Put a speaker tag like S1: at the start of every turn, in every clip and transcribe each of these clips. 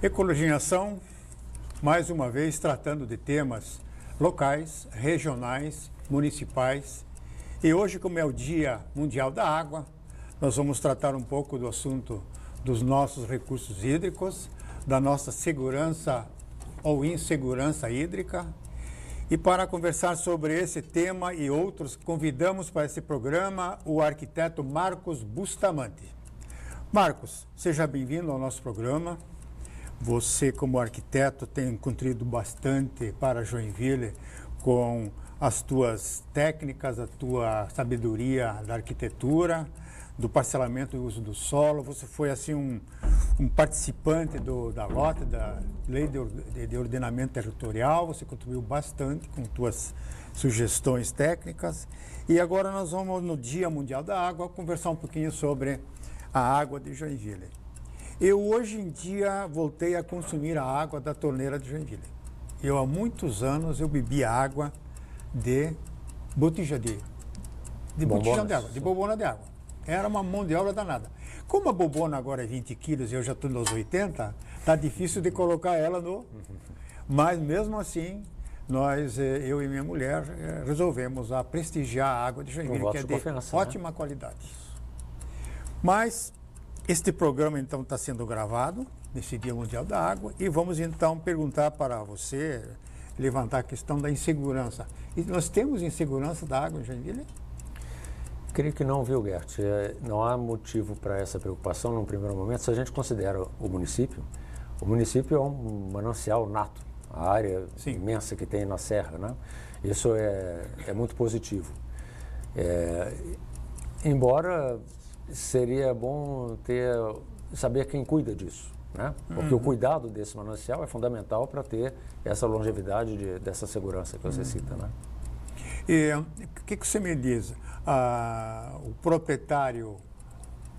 S1: Ecologia em Ação, mais uma vez tratando de temas locais, regionais, municipais. E hoje, como é o Dia Mundial da Água, nós vamos tratar um pouco do assunto dos nossos recursos hídricos, da nossa segurança ou insegurança hídrica. E para conversar sobre esse tema e outros, convidamos para esse programa o arquiteto Marcos Bustamante. Marcos, seja bem-vindo ao nosso programa. Você, como arquiteto, tem contribuído bastante para Joinville com as tuas técnicas, a tua sabedoria da arquitetura, do parcelamento e uso do solo. Você foi assim um participante da LOT, da Lei de Ordenamento Territorial. Você contribuiu bastante com tuas sugestões técnicas. E agora nós vamos, no Dia Mundial da Água, conversar um pouquinho sobre a água de Joinville. Eu, hoje em dia, voltei a consumir a água da torneira de Joinville. Há muitos anos, eu bebia água de botijão de água, de bobona de água. Era uma mão de obra danada. Como a bobona agora é 20 quilos e eu já estou nos 80, está difícil de colocar ela no... Mas, mesmo assim, eu e minha mulher, resolvemos prestigiar a água de Joinville, que é de ótima qualidade. Mas este programa, então, está sendo gravado nesse Dia Mundial da Água e vamos, então, perguntar para você, levantar a questão da insegurança. E nós temos insegurança da água em Joinville?
S2: Creio que não, viu, Gert? Não há motivo para essa preocupação num primeiro momento. Se a gente considera o município é um manancial nato, a área imensa que tem na Serra, né? Isso é muito positivo. Embora seria bom saber quem cuida disso, né? Porque o cuidado desse manancial é fundamental para ter essa longevidade dessa segurança que você cita, né?
S1: E o que você me diz? O proprietário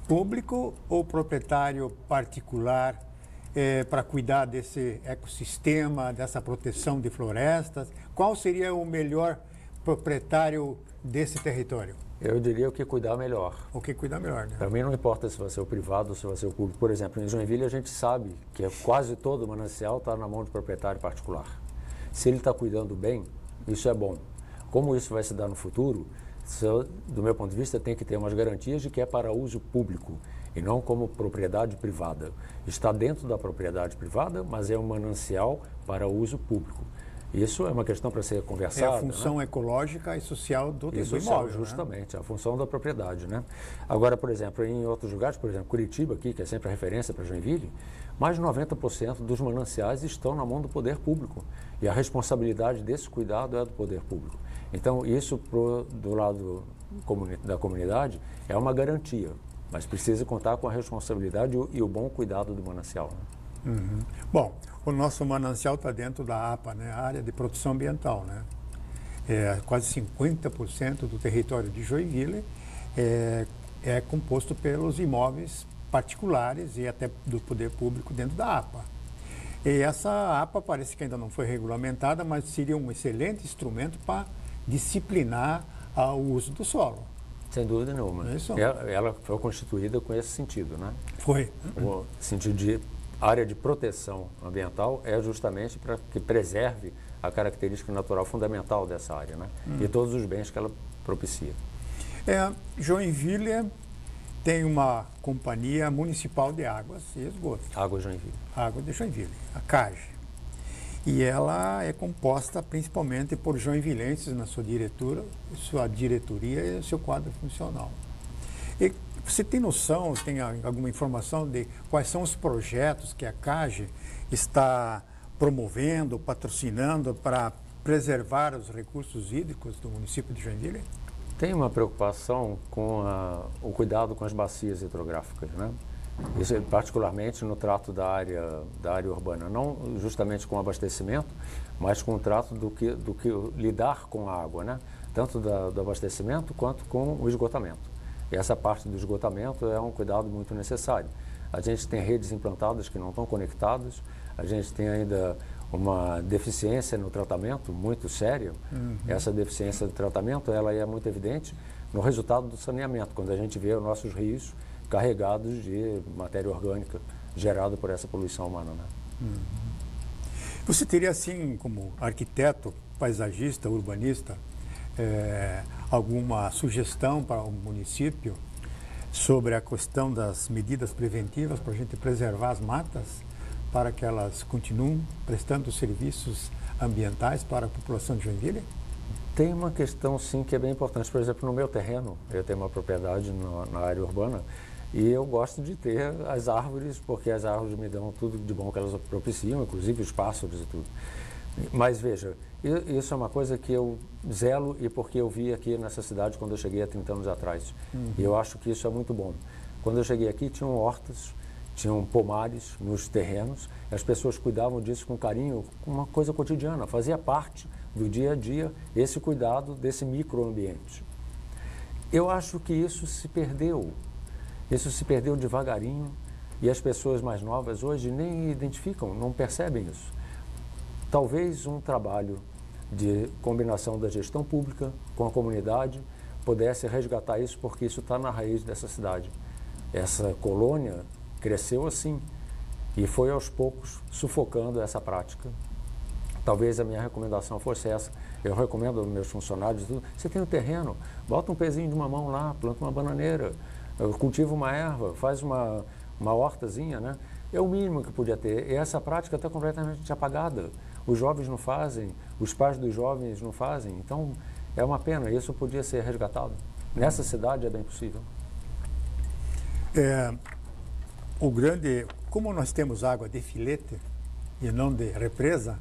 S1: público ou proprietário particular para cuidar desse ecossistema, dessa proteção de florestas? Qual seria o melhor proprietário desse território?
S2: Eu diria o que cuidar melhor.
S1: O que cuidar melhor, né?
S2: Para mim não importa se vai ser o privado ou se vai ser o público. Por exemplo, em Joinville a gente sabe que quase todo o manancial está na mão de proprietário particular. Se ele está cuidando bem, isso é bom. Como isso vai se dar no futuro, do meu ponto de vista, tem que ter umas garantias de que é para uso público e não como propriedade privada. Está dentro da propriedade privada, mas é um manancial para uso público. Isso é uma questão para ser conversada.
S1: É a função ecológica e social do
S2: imóvel, justamente, né? A função da propriedade, né? Agora, por exemplo, em outros lugares, por exemplo, Curitiba aqui, que é sempre a referência para Joinville, mais de 90% dos mananciais estão na mão do poder público. E a responsabilidade desse cuidado é do poder público. Então, isso do lado da comunidade é uma garantia, mas precisa contar com a responsabilidade e o bom cuidado do manancial, né?
S1: Bom, o nosso manancial está dentro da APA, né? A área de proteção ambiental, né? Quase 50% do território de Joinville é composto pelos imóveis particulares e até do poder público dentro da APA. E essa APA parece que ainda não foi regulamentada, mas seria um excelente instrumento para disciplinar o uso do solo.
S2: Sem dúvida nenhuma.
S1: Isso.
S2: Ela foi constituída com esse sentido, né?
S1: Foi.
S2: O sentido de área de proteção ambiental é justamente para que preserve a característica natural fundamental dessa área, né? E todos os bens que ela propicia.
S1: Joinville tem uma companhia municipal de águas e esgoto.
S2: Água Joinville.
S1: Água de Joinville, a CAGE. E ela é composta principalmente por joinvilenses na sua diretoria e seu quadro funcional. E você tem noção, tem alguma informação de quais são os projetos que a CAGE está promovendo, patrocinando para preservar os recursos hídricos do município de Joinville?
S2: Tem uma preocupação com o cuidado com as bacias hidrográficas, né? Isso é particularmente no trato da área urbana, não justamente com o abastecimento, mas com o trato do que lidar com a água, né? Tanto do abastecimento quanto com o esgotamento. E essa parte do esgotamento é um cuidado muito necessário. A gente tem redes implantadas que não estão conectadas, a gente tem ainda uma deficiência no tratamento muito séria. Essa deficiência do tratamento ela é muito evidente no resultado do saneamento, quando a gente vê os nossos rios carregados de matéria orgânica gerada por essa poluição humana, né?
S1: Você teria, assim, como arquiteto, paisagista, urbanista, alguma sugestão para o município sobre a questão das medidas preventivas para a gente preservar as matas, para que elas continuem prestando serviços ambientais para a população de Joinville?
S2: Tem uma questão, sim, que é bem importante. Por exemplo, no meu terreno, eu tenho uma propriedade na área urbana e eu gosto de ter as árvores, porque as árvores me dão tudo de bom que elas propiciam, inclusive os pássaros e tudo. Mas veja, isso é uma coisa que eu zelo e porque eu vi aqui nessa cidade quando eu cheguei há 30 anos atrás. E eu acho que isso é muito bom. Quando eu cheguei aqui, tinham hortas, tinham pomares nos terrenos, as pessoas cuidavam disso com carinho, uma coisa cotidiana, fazia parte do dia a dia esse cuidado desse microambiente. Eu acho que isso se perdeu devagarinho e as pessoas mais novas hoje nem identificam, não percebem isso. Talvez um trabalho de combinação da gestão pública com a comunidade pudesse resgatar isso, porque isso está na raiz dessa cidade. Essa colônia cresceu assim e foi aos poucos sufocando essa prática. Talvez a minha recomendação fosse essa. Eu recomendo aos meus funcionários, você tem um terreno, bota um pezinho de mamão lá, planta uma bananeira, cultiva uma erva, faz uma hortazinha, né? É o mínimo que podia ter. E essa prática está completamente apagada. Os jovens não fazem, os pais dos jovens não fazem. Então, é uma pena. Isso podia ser resgatado. Nessa cidade é bem possível.
S1: Como nós temos água de filete e não de represa,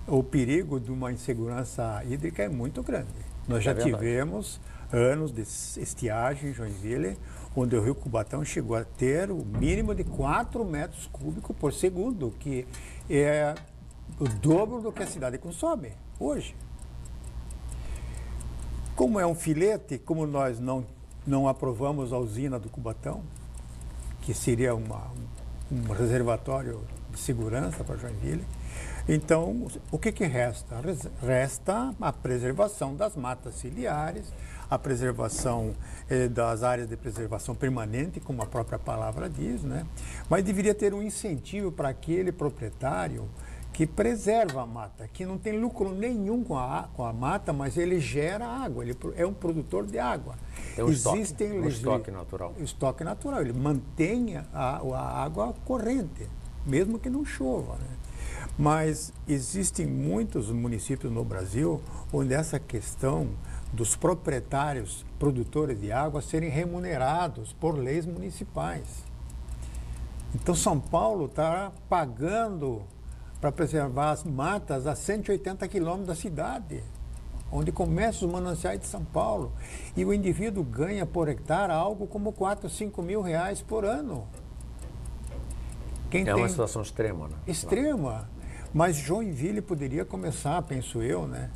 S1: o perigo de uma insegurança hídrica é muito grande. Nós já tivemos anos de estiagem em Joinville, onde o rio Cubatão chegou a ter o mínimo de 4 metros cúbicos por segundo, que é o dobro do que a cidade consome hoje. Como é um filete, como nós não aprovamos a usina do Cubatão, que seria um reservatório de segurança para Joinville, então o que resta? Resta a preservação das matas ciliares, a preservação das áreas de preservação permanente, como a própria palavra diz, né? Mas deveria ter um incentivo para aquele proprietário que preserva a mata, que não tem lucro nenhum com a mata, mas ele gera água, ele é um produtor de água.
S2: É um estoque natural.
S1: Estoque natural, ele mantém a água corrente, mesmo que não chova, né? Mas existem muitos municípios no Brasil onde essa questão dos proprietários produtores de água serem remunerados por leis municipais. Então São Paulo está pagando para preservar as matas a 180 quilômetros da cidade, onde começam os mananciais de São Paulo. E o indivíduo ganha por hectare algo como 4, 5 mil reais por ano.
S2: Uma situação extrema, né?
S1: Extrema. Mas Joinville poderia começar, penso eu, né?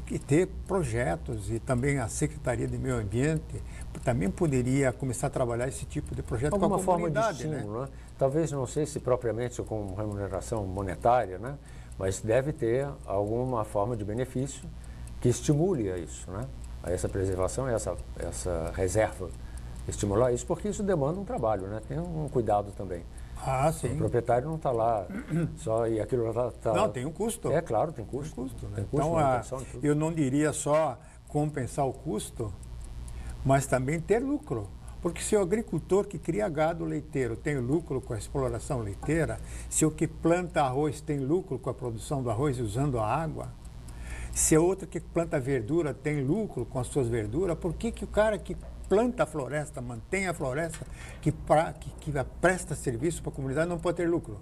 S1: E ter projetos, e também a Secretaria de Meio Ambiente também poderia começar a trabalhar esse tipo de projeto com a comunidade,
S2: forma de estímulo, né? Talvez, não sei se propriamente com remuneração monetária, né? Mas deve ter alguma forma de benefício que estimule a isso, né? A essa preservação, essa reserva, estimular isso, porque isso demanda um trabalho, né? Tem um cuidado também.
S1: Ah, sim.
S2: O proprietário não está lá só e aquilo está...
S1: Não, tem um custo.
S2: É claro, tem custo.
S1: Tem custo, né?
S2: Tem custo,
S1: então, eu não diria só compensar o custo, mas também ter lucro. Porque se o agricultor que cria gado leiteiro tem lucro com a exploração leiteira, se o que planta arroz tem lucro com a produção do arroz usando a água, se o outro que planta verdura tem lucro com as suas verduras, por que o cara que planta a floresta, mantém a floresta, que presta serviço para a comunidade não pode ter lucro?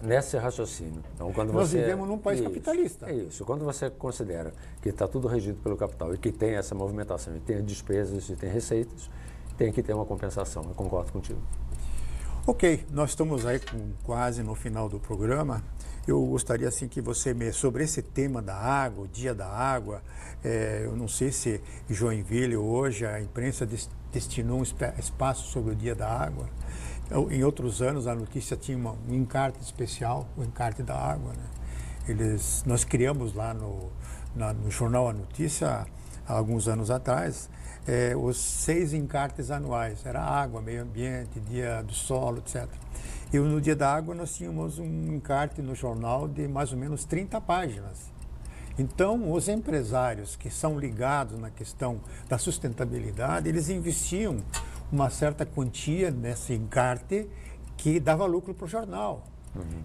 S2: Nesse raciocínio. Então, quando
S1: nós vivemos num país capitalista.
S2: É isso. Quando você considera que está tudo regido pelo capital e que tem essa movimentação, e tem despesas e tem receitas, tem que ter uma compensação. Eu concordo contigo.
S1: Ok, nós estamos aí quase no final do programa. Eu gostaria assim que você sobre esse tema da água, o Dia da Água, eu não sei se Joinville hoje a imprensa destinou um espaço sobre o Dia da Água. Em outros anos a notícia tinha um encarte especial, o encarte da água, né? Nós criamos lá no jornal A Notícia há alguns anos atrás, os 6 encartes anuais. Era água, meio ambiente, dia do solo, etc. E no dia da água nós tínhamos um encarte no jornal de mais ou menos 30 páginas. Então, os empresários que são ligados na questão da sustentabilidade, eles investiam uma certa quantia nesse encarte que dava lucro para o jornal.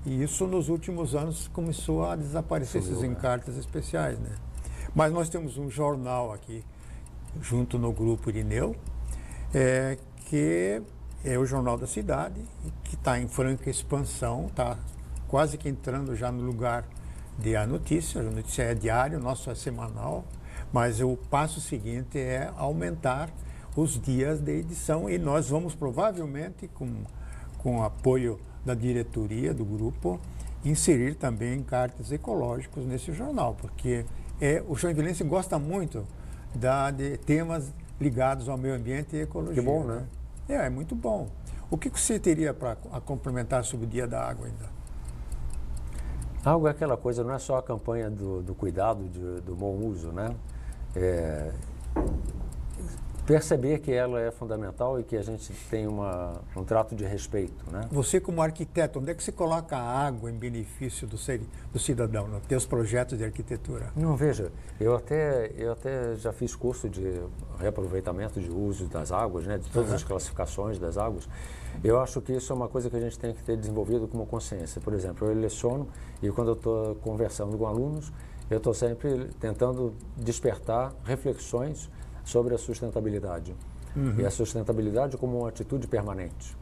S1: E isso nos últimos anos começou a desaparecer, esses encartes especiais, né? Mas nós temos um jornal aqui, junto no Grupo Irineu, que é o Jornal da Cidade, que está em franca expansão, está quase que entrando já no lugar de a notícia é diária, o nosso é semanal, mas o passo seguinte é aumentar os dias de edição e nós vamos provavelmente, com o apoio da diretoria do grupo, inserir também encartes ecológicos nesse jornal, porque o joinvilense gosta muito de temas ligados ao meio ambiente e ecologia.
S2: Que bom, né?
S1: É muito bom. O que você teria para complementar sobre o Dia da Água ainda?
S2: Água é aquela coisa, não é só a campanha do cuidado, do bom uso, né? Perceber que ela é fundamental e que a gente tem um trato de respeito, né?
S1: Você como arquiteto, onde é que você coloca a água em benefício do cidadão, nos teus projetos de arquitetura?
S2: Não, veja, eu até já fiz curso de reaproveitamento de uso das águas, né? De todas as classificações das águas. Eu acho que isso é uma coisa que a gente tem que ter desenvolvido como consciência. Por exemplo, eu leciono e quando eu estou conversando com alunos, eu estou sempre tentando despertar reflexões sobre a sustentabilidade. E a sustentabilidade como uma atitude permanente,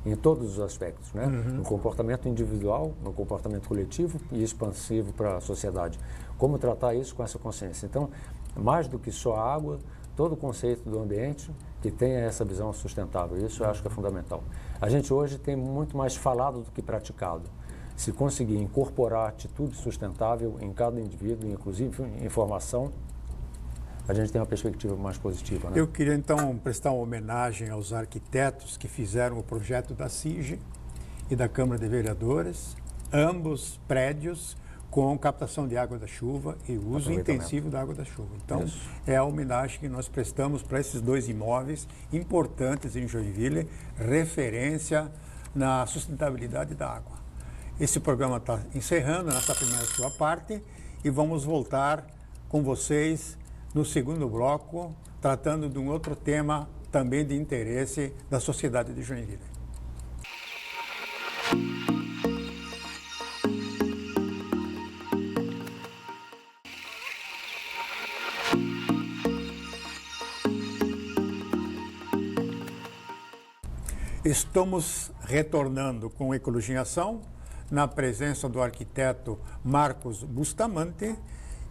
S2: em todos os aspectos, né? No comportamento individual, no comportamento coletivo e expansivo para a sociedade. Como tratar isso com essa consciência? Então, mais do que só a água, todo o conceito do ambiente que tenha essa visão sustentável. Isso eu acho que é fundamental. A gente hoje tem muito mais falado do que praticado. Se conseguir incorporar atitude sustentável em cada indivíduo, inclusive em formação, a gente tem uma perspectiva mais positiva, né?
S1: Eu queria, então, prestar uma homenagem aos arquitetos que fizeram o projeto da CIG e da Câmara de Vereadores, ambos prédios com captação de água da chuva e uso intensivo da água da chuva. Então, é a homenagem que nós prestamos para esses 2 imóveis importantes em Joinville, referência na sustentabilidade da água. Esse programa está encerrando a nossa primeira sua parte e vamos voltar com vocês no segundo bloco, tratando de um outro tema também de interesse da sociedade de Joinville. Estamos retornando com Ecologia em Ação, na presença do arquiteto Marcos Bustamante,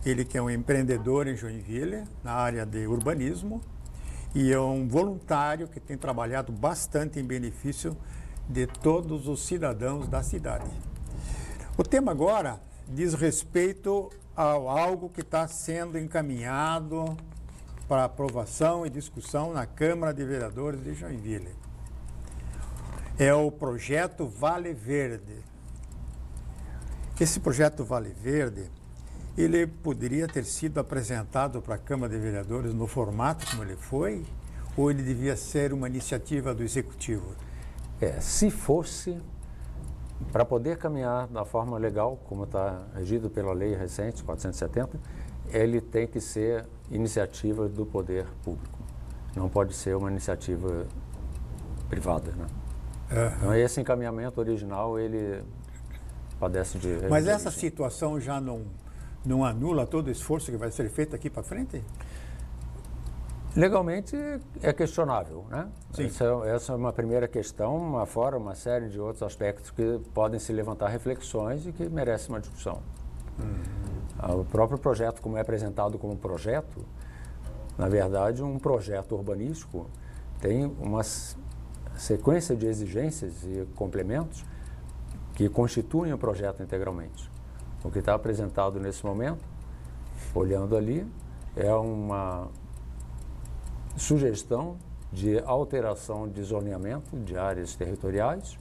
S1: ele que é um empreendedor em Joinville, na área de urbanismo, e é um voluntário que tem trabalhado bastante em benefício de todos os cidadãos da cidade. O tema agora diz respeito a algo que está sendo encaminhado para aprovação e discussão na Câmara de Vereadores de Joinville. É o projeto Vale Verde. Esse projeto Vale Verde, ele poderia ter sido apresentado para a Câmara de Vereadores no formato como ele foi, ou ele devia ser uma iniciativa do Executivo?
S2: Se fosse para poder caminhar da forma legal, como está regido pela lei recente, 470, ele tem que ser iniciativa do poder público. Não pode ser uma iniciativa privada, né? Então, esse encaminhamento original, ele padece de...
S1: Mas essa situação já não anula todo o esforço que vai ser feito aqui para frente?
S2: Legalmente é questionável, né?
S1: Sim.
S2: Essa é uma primeira questão, fora uma série de outros aspectos que podem se levantar reflexões e que merecem uma discussão. O próprio projeto, como é apresentado como projeto, na verdade, um projeto urbanístico tem uma sequência de exigências e complementos que constituem o projeto integralmente. O que está apresentado nesse momento, olhando ali, é uma sugestão de alteração de zoneamento de áreas territoriais,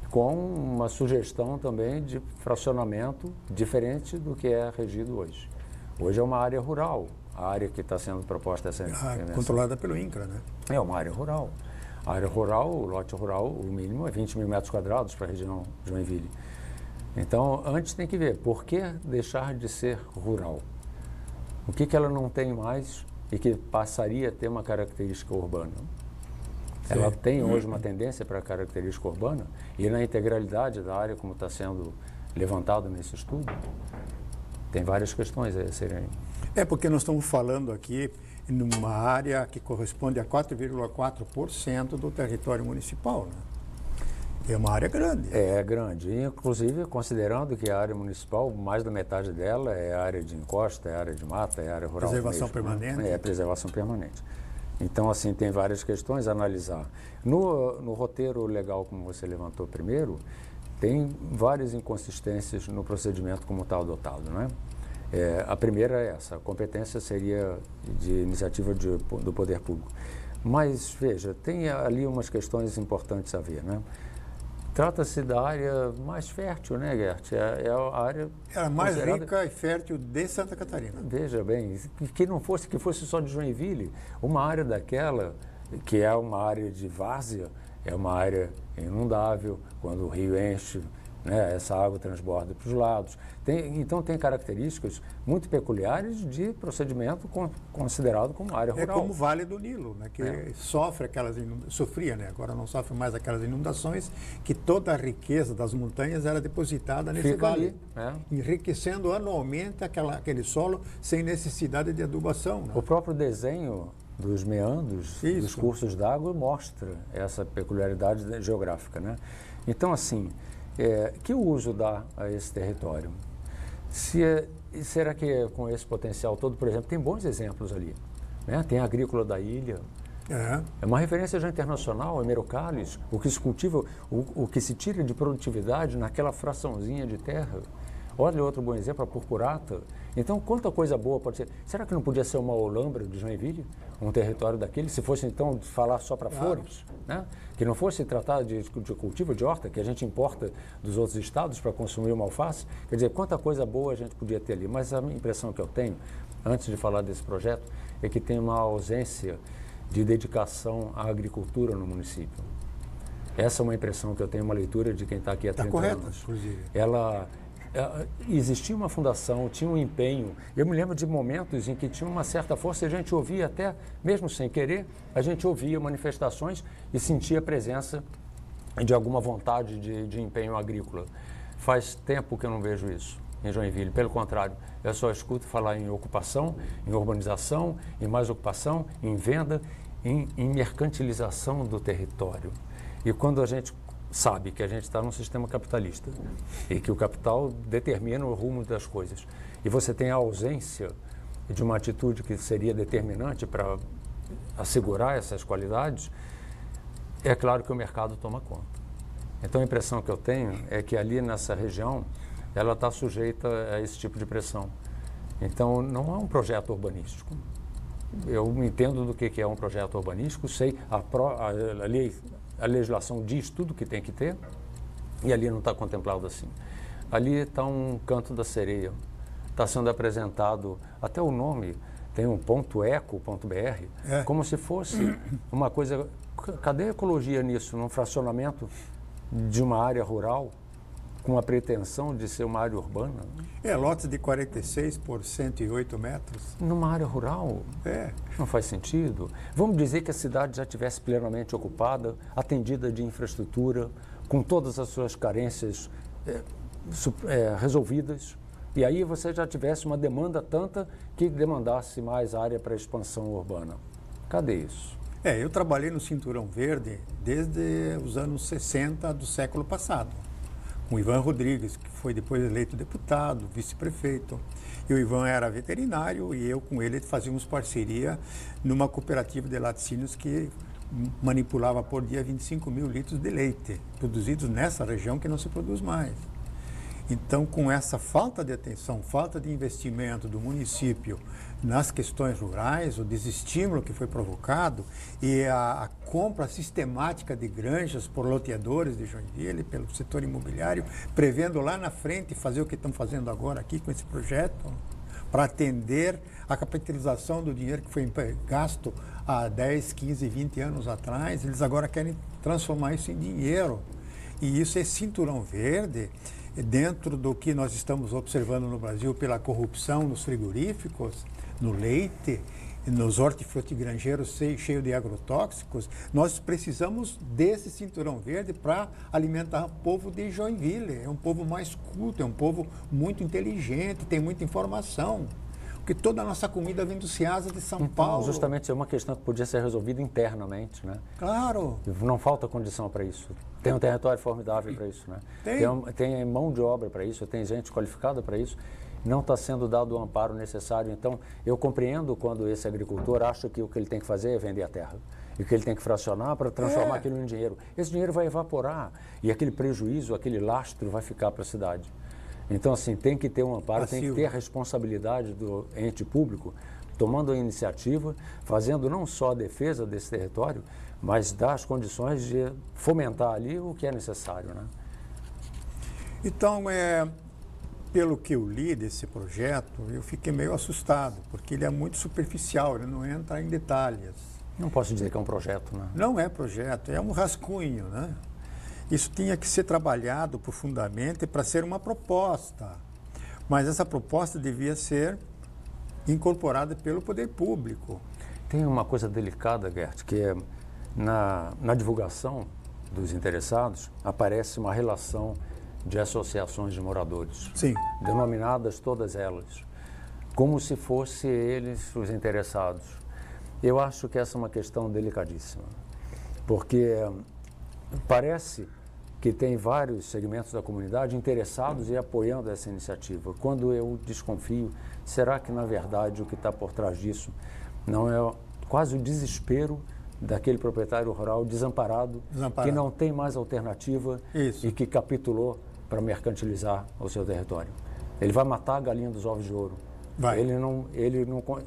S2: com uma sugestão também de fracionamento diferente do que é regido hoje. Hoje é uma área rural, a área que está sendo proposta essa intervenção.
S1: Controlada pelo INCRA, né?
S2: É uma área rural. A área rural, o lote rural, o mínimo é 20 mil metros quadrados para a região de Joinville. Então, antes tem que ver por que deixar de ser rural. O que ela não tem mais e que passaria a ter uma característica urbana. Ela tem hoje uma tendência para a característica urbana e na integralidade da área, como está sendo levantado nesse estudo, tem várias questões a serem.
S1: É porque nós estamos falando aqui numa área que corresponde a 4,4% do território municipal, né? É uma área grande.
S2: É grande, inclusive considerando que a área municipal, mais da metade dela é área de encosta, é área de mata, é área rural.
S1: Preservação permanente.
S2: É, preservação permanente. Então, assim, tem várias questões a analisar. No roteiro legal, como você levantou primeiro, tem várias inconsistências no procedimento como está adotado, né? A primeira é essa, a competência seria de iniciativa do poder público. Mas, veja, tem ali umas questões importantes a ver, né? Trata-se da área mais fértil, né, Gert? É a área...
S1: É a mais rica e fértil de Santa Catarina.
S2: Veja bem, que fosse só de Joinville, uma área daquela, que é uma área de várzea, é uma área inundável, quando o rio enche, né, essa água transborda para os lados. Então, tem características muito peculiares de procedimento considerado como área rural.
S1: É como o Vale do Nilo, né, que sofre aquelas sofria, né, agora não sofre mais aquelas inundações, que toda a riqueza das montanhas era depositada nesse vale, enriquecendo anualmente aquele solo sem necessidade de adubação. Né?
S2: O próprio desenho dos meandros, dos cursos d'água, mostra essa peculiaridade geográfica, né? Então, assim, que uso dá a esse território? Será que com esse potencial todo, por exemplo, tem bons exemplos ali, né? Tem a agrícola da ilha, é uma referência já internacional, a Emerocales, o que se cultiva, o que se tira de produtividade naquela fraçãozinha de terra. Olha outro bom exemplo, a purpurata. Então, quanta coisa boa pode ser. Será que não podia ser uma Olambra de Joinville, um território daquele, se fosse então falar só para flores, né? Que não fosse tratado de cultivo de horta, que a gente importa dos outros estados para consumir uma alface? Quer dizer, quanta coisa boa a gente podia ter ali. Mas a impressão que eu tenho, antes de falar desse projeto, é que tem uma ausência de dedicação à agricultura no município. Essa é uma impressão que eu tenho, uma leitura de quem está aqui há 30 anos. Está correta, inclusive. Existia uma fundação, tinha um empenho. Eu me lembro de momentos em que tinha uma certa força e a gente ouvia até, mesmo sem querer, a gente ouvia manifestações e sentia a presença de alguma vontade de empenho agrícola. Faz tempo que eu não vejo isso em Joinville. Pelo contrário, eu só escuto falar em ocupação, em urbanização, em mais ocupação, em venda, em mercantilização do território. E quando a gente sabe que a gente está num sistema capitalista e que o capital determina o rumo das coisas, e você tem a ausência de uma atitude que seria determinante para assegurar essas qualidades, é claro que o mercado toma conta. Então, a impressão que eu tenho é que ali nessa região, ela está sujeita a esse tipo de pressão. Então, não é um projeto urbanístico. Eu entendo do que é um projeto urbanístico, sei a legislação diz tudo que tem que ter, e ali não está contemplado assim. Ali está um canto da sereia, está sendo apresentado, até o nome tem um .eco.br, como se fosse uma coisa. Cadê a ecologia nisso? Num fracionamento de uma área rural, com a pretensão de ser uma área urbana?
S1: Lotes de 46 por 108 metros.
S2: Numa área rural? Não faz sentido. Vamos dizer que a cidade já estivesse plenamente ocupada, atendida de infraestrutura, com todas as suas carências resolvidas, e aí você já tivesse uma demanda tanta que demandasse mais área para a expansão urbana. Cadê isso?
S1: Eu trabalhei no Cinturão Verde desde os anos 60 do século passado, com o Ivan Rodrigues, que foi depois eleito deputado, vice-prefeito. E o Ivan era veterinário e eu com ele fazíamos parceria numa cooperativa de laticínios que manipulava por dia 25 mil litros de leite, produzidos nessa região que não se produz mais. Então, com essa falta de atenção, falta de investimento do município nas questões rurais, o desestímulo que foi provocado e a compra sistemática de granjas por loteadores de Joinville, pelo setor imobiliário, prevendo lá na frente fazer o que estão fazendo agora aqui com esse projeto, para atender a capitalização do dinheiro que foi gasto há 10, 15, 20 anos atrás. Eles agora querem transformar isso em dinheiro. E isso é cinturão verde dentro do que nós estamos observando no Brasil pela corrupção nos frigoríficos, no leite, nos hortifrutigranjeiros cheios de agrotóxicos. Nós precisamos desse cinturão verde para alimentar o povo de Joinville. É um povo mais culto, é um povo muito inteligente, tem muita informação. Porque toda a nossa comida vem do Ceasa de São Paulo.
S2: Justamente é uma questão que podia ser resolvida internamente, né?
S1: Claro.
S2: Não falta condição para isso. Tem um território formidável para isso, né? Tem mão de obra para isso, tem gente qualificada para isso. Não está sendo dado o amparo necessário. Então, eu compreendo quando esse agricultor acha que o que ele tem que fazer é vender a terra. E que ele tem que fracionar para transformar aquilo em dinheiro. Esse dinheiro vai evaporar e aquele prejuízo, aquele lastro vai ficar para a cidade. Então, assim, tem que ter um amparo, tem que ter a responsabilidade do ente público, tomando a iniciativa, fazendo não só a defesa desse território, mas dar as condições de fomentar ali o que é necessário, né?
S1: Então, pelo que eu li desse projeto, eu fiquei meio assustado, porque ele é muito superficial, ele não entra em detalhes.
S2: Não posso dizer que é um projeto, né?
S1: Não é projeto, é um rascunho, né? Isso tinha que ser trabalhado profundamente para ser uma proposta, mas essa proposta devia ser incorporada pelo poder público.
S2: Tem uma coisa delicada, Gert, que é na divulgação dos interessados aparece uma relação de associações de moradores,
S1: Sim.
S2: denominadas todas elas, como se fossem eles os interessados. Eu acho que essa é uma questão delicadíssima, porque parece que tem vários segmentos da comunidade interessados e apoiando essa iniciativa. Quando eu desconfio, será que, na verdade, o que está por trás disso não é quase o desespero daquele proprietário rural desamparado, que não tem mais alternativa e que capitulou para mercantilizar o seu território? Ele vai matar a galinha dos ovos de ouro.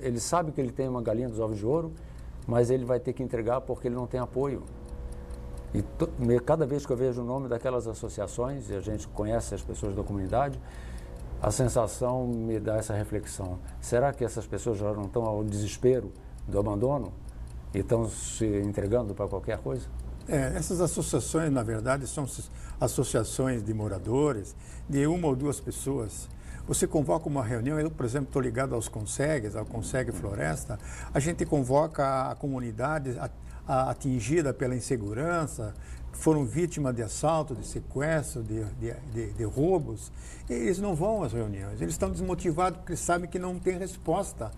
S2: Ele sabe que ele tem uma galinha dos ovos de ouro, mas ele vai ter que entregar porque ele não tem apoio. E cada vez que eu vejo o nome daquelas associações, e a gente conhece as pessoas da comunidade, a sensação me dá essa reflexão. Será que essas pessoas já não estão ao desespero do abandono e estão se entregando para qualquer coisa?
S1: Essas associações, na verdade, são associações de moradores, de uma ou duas pessoas. Você convoca uma reunião, eu, por exemplo, estou ligado aos CONSEGs, ao CONSEG Floresta, a gente convoca a comunidade atingida pela insegurança, foram vítimas de assalto, de sequestro, de roubos. Eles não vão às reuniões, eles estão desmotivados porque sabem que não tem resposta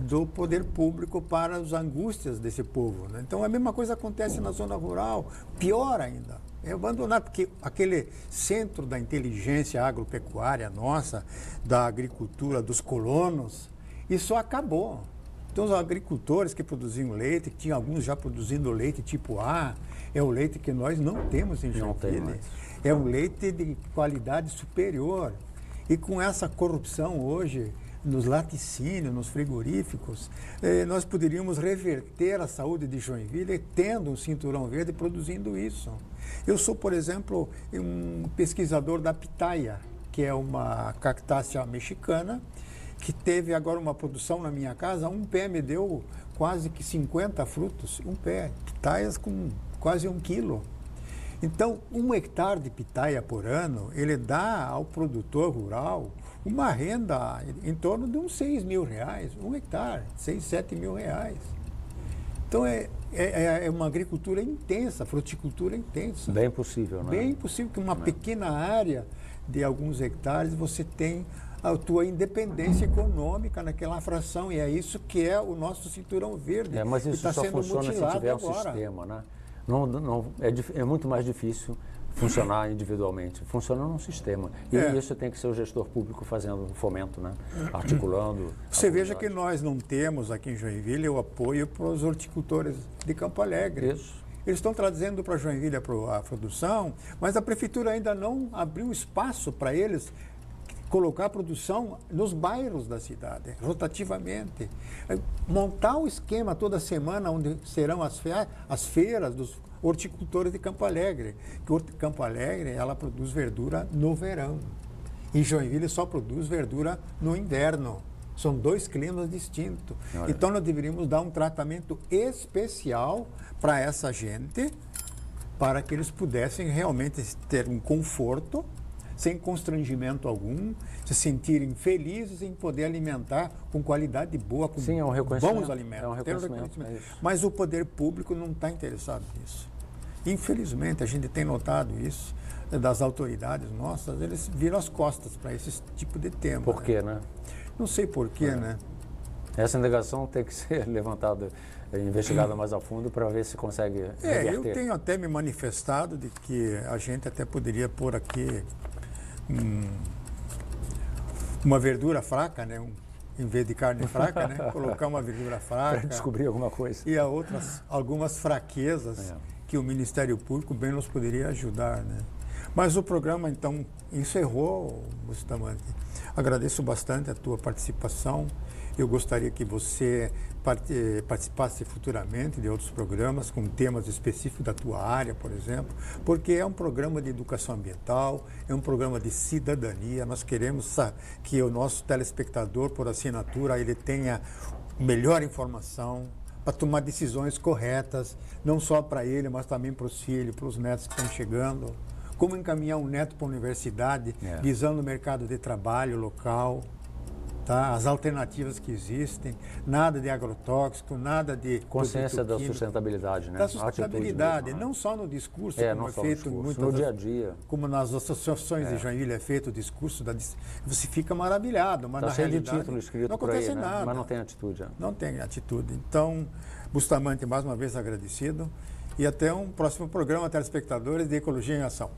S1: do poder público para as angústias desse povo, né? Então a mesma coisa acontece na zona rural, pior ainda. É abandonado, porque aquele centro da inteligência agropecuária nossa, da agricultura dos colonos, isso acabou. Então, os agricultores que produziam leite, que tinham alguns já produzindo leite tipo A, é o leite que nós não temos em Joinville. É um leite de qualidade superior. E com essa corrupção hoje, nos laticínios, nos frigoríficos, nós poderíamos reverter a saúde de Joinville tendo um cinturão verde produzindo isso. Eu sou, por exemplo, um pesquisador da pitaia, que é uma cactácea mexicana, que teve agora uma produção na minha casa. Um pé me deu quase que 50 frutos, um pé, pitaias com quase 1 quilo. Então, 1 hectare de pitaia por ano, ele dá ao produtor rural uma renda em torno de uns 6 mil reais, 1 hectare, 6, 7 mil reais. Então, é uma agricultura intensa, fruticultura intensa.
S2: Bem possível, né?
S1: Bem possível que uma pequena área de alguns hectares você tem a tua independência econômica naquela fração, e é isso que é o nosso cinturão verde.
S2: Mas isso só funciona se tiver um sistema, né? É muito mais difícil funcionar individualmente. Funciona num sistema. E isso tem que ser o gestor público fazendo o fomento, né? Articulando.
S1: Você veja que nós não temos aqui em Joinville o apoio para os horticultores de Campo Alegre.
S2: Isso.
S1: Eles estão trazendo para Joinville a produção, mas a prefeitura ainda não abriu espaço para eles colocar a produção nos bairros da cidade, rotativamente. Montar o esquema toda semana onde serão as feiras dos horticultores de Campo Alegre. Que Campo Alegre, ela produz verdura no verão. Em Joinville só produz verdura no inverno. São 2 climas distintos.
S2: Olha.
S1: Então, nós deveríamos dar um tratamento especial para essa gente, para que eles pudessem realmente ter um conforto, sem constrangimento algum, se sentirem felizes em poder alimentar com qualidade boa, com
S2: Sim, é um reconhecimento.
S1: bons alimentos.
S2: É um
S1: ter
S2: reconhecimento. É isso.
S1: Mas o poder público não está interessado nisso. Infelizmente, a gente tem notado isso das autoridades nossas, eles viram as costas para esse tipo de tema.
S2: Por quê, né?
S1: Não sei porquê, né?
S2: Essa indagação tem que ser levantada, investigada mais a fundo para ver se consegue reverter.
S1: Eu tenho até me manifestado de que a gente até poderia pôr aqui uma verdura fraca, né? Em vez de carne fraca, né? Colocar uma verdura fraca.
S2: Para descobrir alguma coisa.
S1: E algumas fraquezas que o Ministério Público bem nos poderia ajudar, né? Mas o programa, então, encerrou, Bustamante. Agradeço bastante a tua participação. Eu gostaria que você participasse futuramente de outros programas com temas específicos da tua área, por exemplo, porque é um programa de educação ambiental, é um programa de cidadania. Nós queremos que o nosso telespectador, por assinatura, ele tenha melhor informação para tomar decisões corretas, não só para ele, mas também para os filhos, para os netos que estão chegando. Como encaminhar um neto para a universidade, visando o mercado de trabalho local. Tá? As alternativas que existem, nada de agrotóxico, nada de
S2: consciência da sustentabilidade, né?
S1: Da sustentabilidade, não só no discurso, como é feito
S2: no dia a dia.
S1: Como nas associações de Joinville é feito o discurso, você fica maravilhado, mas na realidade
S2: de título escrito
S1: não acontece
S2: por aí,
S1: nada.
S2: Né? Mas não tem atitude.
S1: Não tem atitude. Então, Bustamante, mais uma vez agradecido e até um próximo programa, telespectadores de Ecologia em Ação.